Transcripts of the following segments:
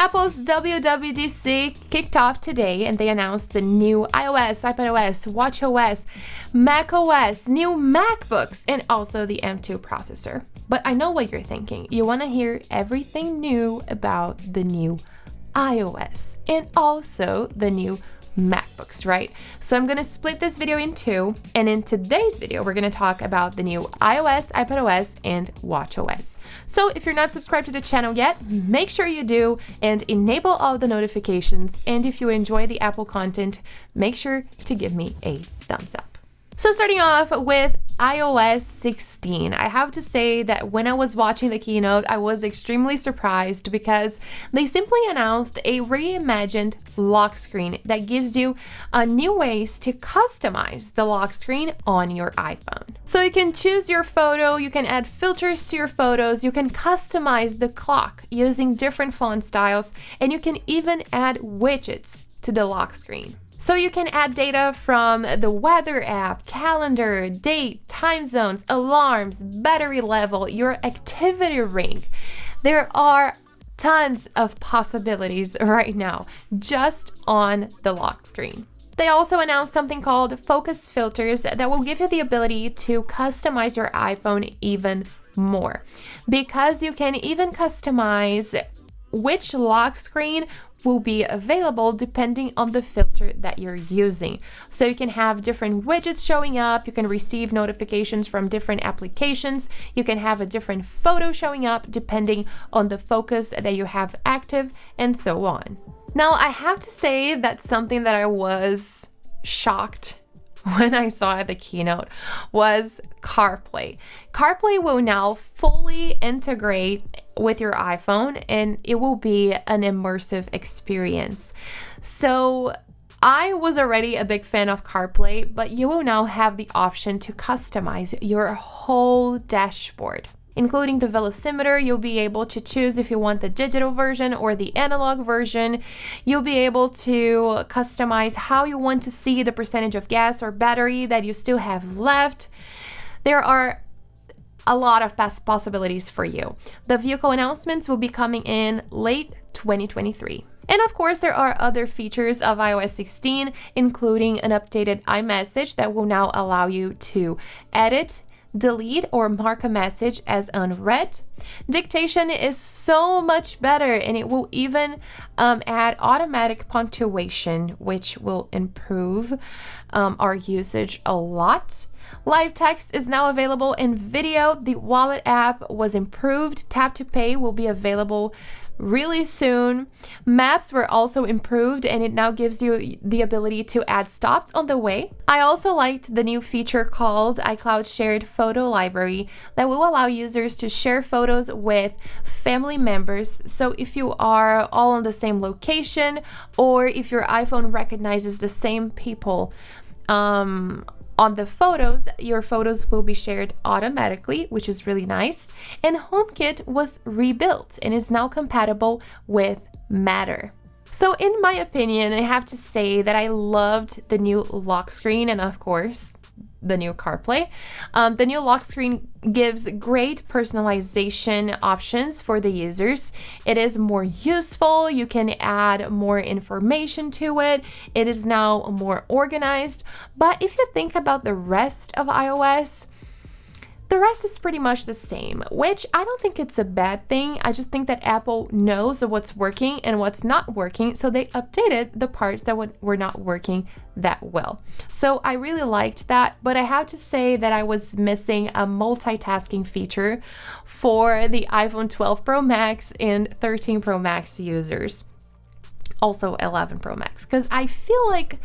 Apple's WWDC kicked off today and they announced the new iOS, iPadOS, WatchOS, macOS, new MacBooks, and also the M2 processor. But I know what you're thinking. You want to hear everything new about the new iOS and also the new MacBooks, right? So I'm going to split this video in two, and in today's video we're going to talk about the new iOS, iPadOS, and watchOS. So if you're not subscribed to the channel yet, make sure you do and enable all the notifications, and if you enjoy the Apple content, make sure to give me a thumbs up. So starting off with iOS 16, I have to say that when I was watching the keynote, I was extremely surprised because they simply announced a reimagined lock screen that gives you new ways to customize the lock screen on your iPhone. So you can choose your photo, you can add filters to your photos, you can customize the clock using different font styles, and you can even add widgets to the lock screen. So you can add data from the weather app, calendar, date, time zones, alarms, battery level, your activity ring. There are tons of possibilities right now just on the lock screen. They also announced something called focus filters that will give you the ability to customize your iPhone even more, because you can even customize which lock screen will be available depending on the filter that you're using. So you can have different widgets showing up, you can receive notifications from different applications, you can have a different photo showing up depending on the focus that you have active, and so on. Now, I have to say that something that I was shocked when I saw at the keynote was CarPlay. CarPlay will now fully integrate with your iPhone and it will be an immersive experience. So I was already a big fan of CarPlay, but you will now have the option to customize your whole dashboard. Including the velocimeter, you'll be able to choose if you want the digital version or the analog version. You'll be able to customize how you want to see the percentage of gas or battery that you still have left. There are a lot of possibilities for you. The vehicle announcements will be coming in late 2023. And of course, there are other features of iOS 16, including an updated iMessage that will now allow you to edit, delete, or mark a message as unread. Dictation is so much better, and it will even add automatic punctuation, which will improve our usage a lot. Live text is now available in video. The Wallet app was improved. Tap to Pay will be available really soon. Maps were also improved, and it now gives you the ability to add stops on the way. I also liked the new feature called iCloud Shared Photo Library that will allow users to share photos with family members. So if you are all on the same location, or if your iPhone recognizes the same people on the photos, your photos will be shared automatically, which is really nice. And HomeKit was rebuilt and is now compatible with Matter. So in my opinion, I have to say that I loved the new lock screen and of course, the new CarPlay. The new lock screen gives great personalization options for the users. It is more useful. You can add more information to it. It is now more organized. But if you think about the rest of iOS, the rest is pretty much the same, which I don't think it's a bad thing. I just think that Apple knows what's working and what's not working, so they updated the parts that were not working that well. So I really liked that, but I have to say that I was missing a multitasking feature for the iPhone 12 Pro Max and 13 Pro Max users. Also 11 Pro Max, because I feel like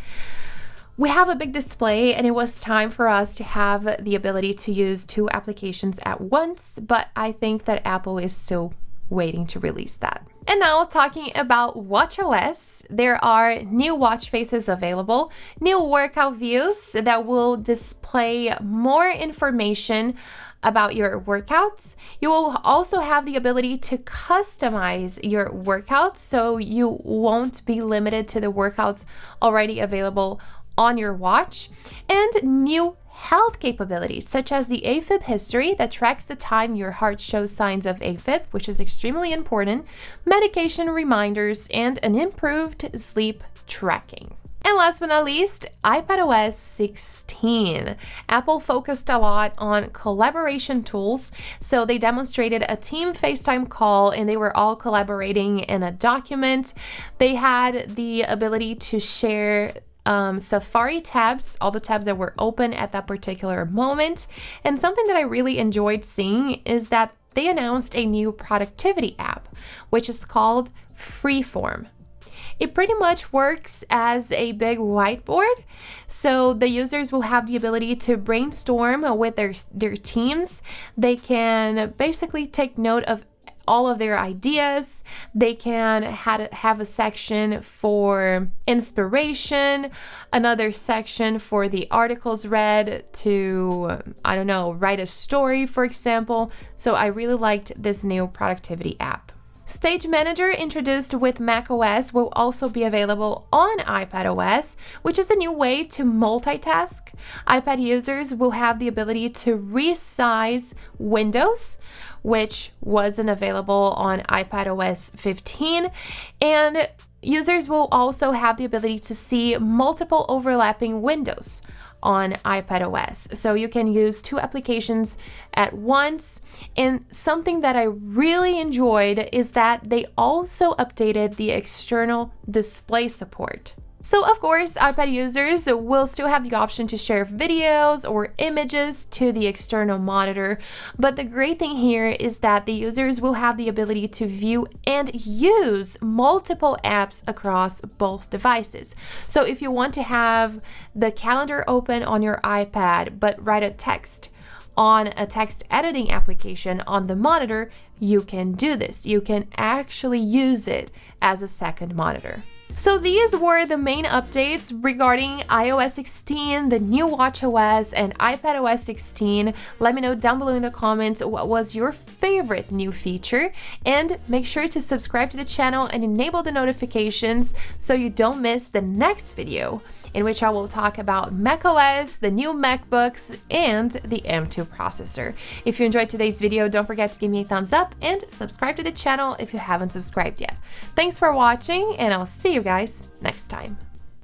we have a big display and it was time for us to have the ability to use two applications at once, but I think that Apple is still waiting to release that. And now talking about watchOS, there are new watch faces available, new workout views that will display more information about your workouts. You will also have the ability to customize your workouts, so you won't be limited to the workouts already available on your watch, and new health capabilities, such as the AFib history that tracks the time your heart shows signs of AFib, which is extremely important, medication reminders, and an improved sleep tracking. And last but not least, iPadOS 16. Apple focused a lot on collaboration tools. So they demonstrated a team FaceTime call and they were all collaborating in a document. They had the ability to share Safari tabs, all the tabs that were open at that particular moment. And something that I really enjoyed seeing is that they announced a new productivity app, which is called Freeform. It pretty much works as a big whiteboard, so the users will have the ability to brainstorm with their teams. They can basically take note of all of their ideas. They can have a section for inspiration, another section for the articles read to, I don't know, write a story, for example. So I really liked this new productivity app. Stage Manager, introduced with macOS, will also be available on iPadOS, which is a new way to multitask. iPad users will have the ability to resize windows, which wasn't available on iPadOS 15, and users will also have the ability to see multiple overlapping windows on iPadOS. So you can use two applications at once. And something that I really enjoyed is that they also updated the external display support. So of course, iPad users will still have the option to share videos or images to the external monitor, but the great thing here is that the users will have the ability to view and use multiple apps across both devices. So if you want to have the calendar open on your iPad, but write a text on a text editing application on the monitor, you can do this. You can actually use it as a second monitor. So these were the main updates regarding iOS 16, the new watchOS, and iPadOS 16. Let me know down below in the comments what was your favorite new feature, and make sure to subscribe to the channel and enable the notifications so you don't miss the next video, in which I will talk about macOS, the new MacBooks, and the M2 processor. If you enjoyed today's video, don't forget to give me a thumbs up and subscribe to the channel if you haven't subscribed yet. Thanks for watching, and I'll see you guys next time.